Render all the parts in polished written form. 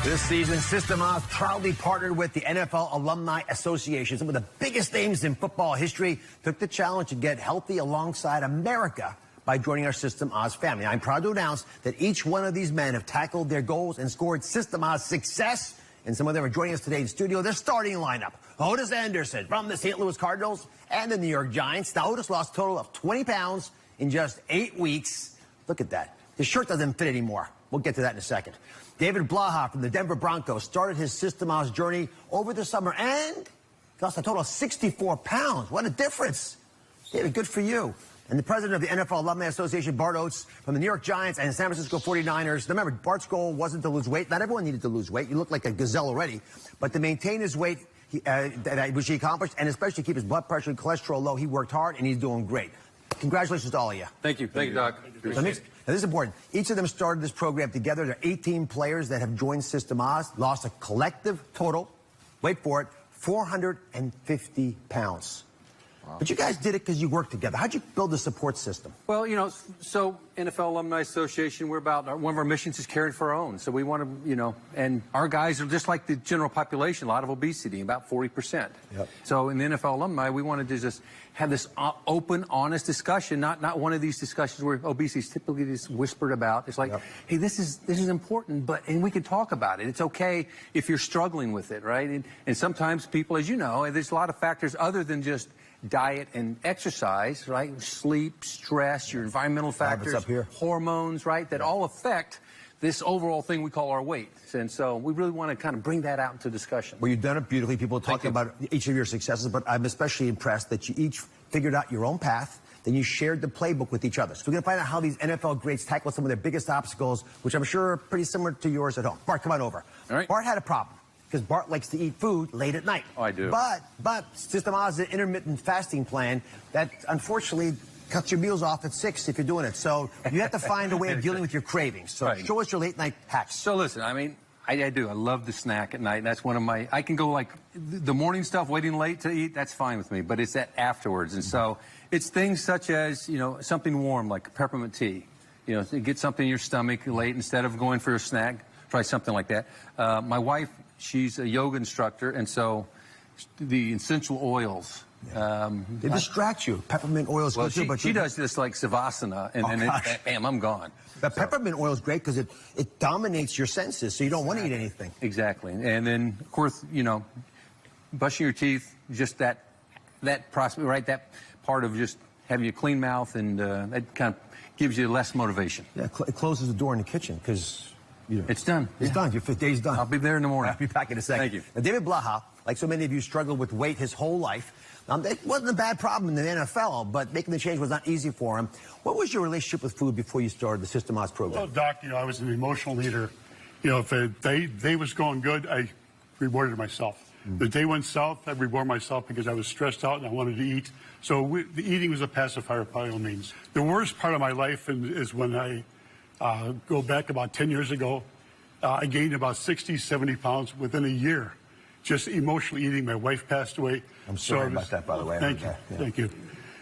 This season, System Oz proudly partnered with the NFL Alumni Association. Some of the biggest names in football history took the challenge to get healthy alongside America by joining our System Oz family. I'm proud to announce that each one of these men have tackled their goals and scored System Oz success. And some of them are joining us today in studio. Their starting lineup: Otis Anderson from the St. Louis Cardinals and the New York Giants. Now, Otis lost a total of 20 pounds in just 8 weeks. Look at that. His shirt doesn't fit anymore. We'll get to that in a second. David Blaha from the Denver Broncos started his System Oz journey over the summer and lost a total of 64 pounds. What a difference. David, good for you. And the president of the NFL Alumni Association, Bart Oates, from the New York Giants and San Francisco 49ers. Remember, Bart's goal wasn't to lose weight. Not everyone needed to lose weight. You look like a gazelle already. But to maintain his weight, which he accomplished, and especially keep his blood pressure and cholesterol low, he worked hard, and he's doing great. Congratulations to all of you. Thank you. Thank you, Doc. Now, this is important. Each of them started this program together. There are 18 players that have joined System Oz, lost a collective total, wait for it, 450 pounds. Wow. But you guys did it because you worked together. How'd you build the support system? Well, you know, so NFL Alumni Association, we're about, one of our missions is caring for our own. So we want to, you know, and our guys are just like the general population, a lot of obesity, about 40%. Yep. So in the NFL Alumni, we wanted to just have this open, honest discussion, not one of these discussions where obesity is typically just whispered about. It's like, yep, hey, this is important, and we can talk about it. It's okay if you're struggling with it, right? And sometimes people, as you know, there's a lot of factors other than just diet and exercise, right? Sleep, stress, your environmental factors, hormones, right? That all affect this overall thing we call our weight. And so we really want to kind of bring that out into discussion. Well, you've done it beautifully. People talking about each of your successes, but I'm especially impressed that you each figured out your own path, then you shared the playbook with each other. So we're going to find out how these NFL greats tackle some of their biggest obstacles, which I'm sure are pretty similar to yours at home. Bart, come on over. All right. Bart had a problem, because Bart likes to eat food late at night. Oh, I do. But System Oz is an intermittent fasting plan that unfortunately cuts your meals off at 6 if you're doing it. So you have to find a way of dealing with your cravings. So show us your late night hacks. So listen, I mean, I do. I love the snack at night. That's one of my, I can go like the morning stuff, waiting late to eat, that's fine with me. But it's that afterwards. And so it's things such as, you know, something warm like peppermint tea. You know, to get something in your stomach late instead of going for a snack. Try something like that. My wife, she's a yoga instructor, and so the essential oils. They distract you. Peppermint oil is good too, but she does this like Savasana, and then bam, I'm gone. The peppermint oil is great because it dominates your senses, so you don't want to eat anything. Exactly. And then, of course, you know, brushing your teeth, just that process, right? That part of just having a clean mouth, and that kind of gives you less motivation. Yeah, it closes the door in the kitchen because, you know, it's done. It's done. Your 5th day's done. I'll be there in the morning. I'll be back in a second. Thank you. Now, David Blaha, like so many of you, struggled with weight his whole life. It wasn't a bad problem in the NFL, but making the change was not easy for him. What was your relationship with food before you started the System Oz program? Well, Doc, you know, I was an emotional leader. You know, if the day was going good, I rewarded myself. The day went south, I rewarded myself because I was stressed out and I wanted to eat. So the eating was a pacifier by all means. The worst part of my life is when I go back about 10 years ago. I gained about 60, 70 pounds within a year, just emotionally eating. My wife passed away. I'm sorry about that, by the way. Thank you. Yeah. Thank you.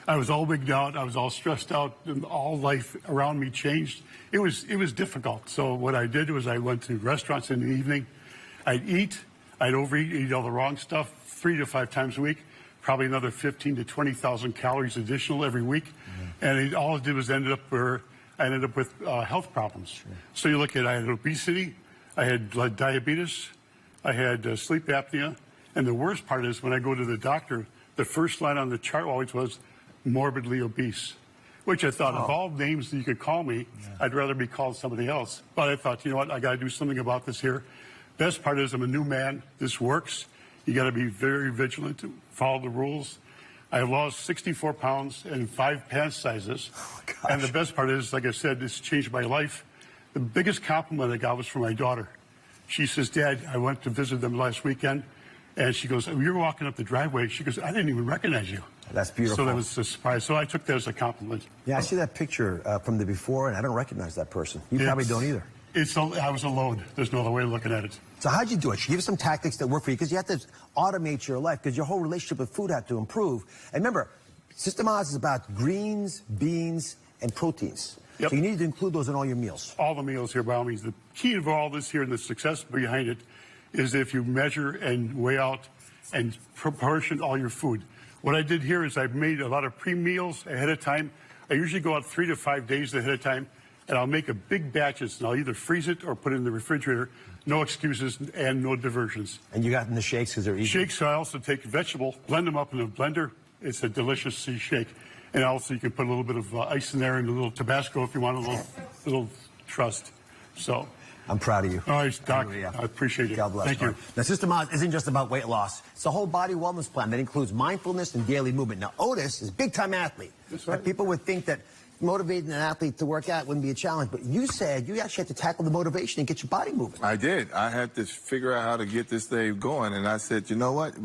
I was all wigged out. I was all stressed out, and all life around me changed. It was difficult. So what I did was I went to restaurants in the evening. I'd eat. I'd overeat, eat all the wrong stuff 3 to 5 times a week, probably another 15 to 20,000 calories additional every week. And all it did was I ended up with health problems. Sure. So you look at, I had obesity, I had diabetes, I had sleep apnea, and the worst part is when I go to the doctor, the first line on the chart always was morbidly obese, which I thought of all names that you could call me, I'd rather be called somebody else. But I thought, you know what, I got to do something about this here. Best part is I'm a new man. This works. You got to be very vigilant to follow the rules. I lost 64 pounds in 5 pant sizes. And the best part is, like I said, it's changed my life. The biggest compliment I got was from my daughter. She says, Dad, I went to visit them last weekend, and she goes, you're walking up the driveway. She goes, I didn't even recognize you. That's beautiful. So that was a surprise. So I took that as a compliment. Yeah, I see that picture from the before, and I don't recognize that person. You probably don't either. I was alone. There's no other way of looking at it. So how'd you do it? Give us some tactics that work for you, because you have to automate your life, because your whole relationship with food had to improve. And remember, System Oz is about greens, beans, and proteins. Yep. So you need to include those in all your meals. All the meals here, by all means. The key of all this here and the success behind it is if you measure and weigh out and proportion all your food. What I did here is I've made a lot of pre-meals ahead of time. I usually go out 3 to 5 days ahead of time, and I'll make a big batches, and I'll either freeze it or put it in the refrigerator. No excuses and no diversions. And you got in the shakes because they're easy. Shakes, I also take vegetable, blend them up in a blender. It's a delicious shake. And also you can put a little bit of ice in there and a little Tabasco if you want a little trust. So I'm proud of you. all right, Doc, Really, yeah. I appreciate it. God bless. Thank you. Now, System Oz isn't just about weight loss. It's a whole body wellness plan that includes mindfulness and daily movement. Now, Otis is a big-time athlete. That's right. People would think that motivating an athlete to work out wouldn't be a challenge, but you said you actually had to tackle the motivation and get your body moving. I did. I had to figure out how to get this thing going, and I said, you know what?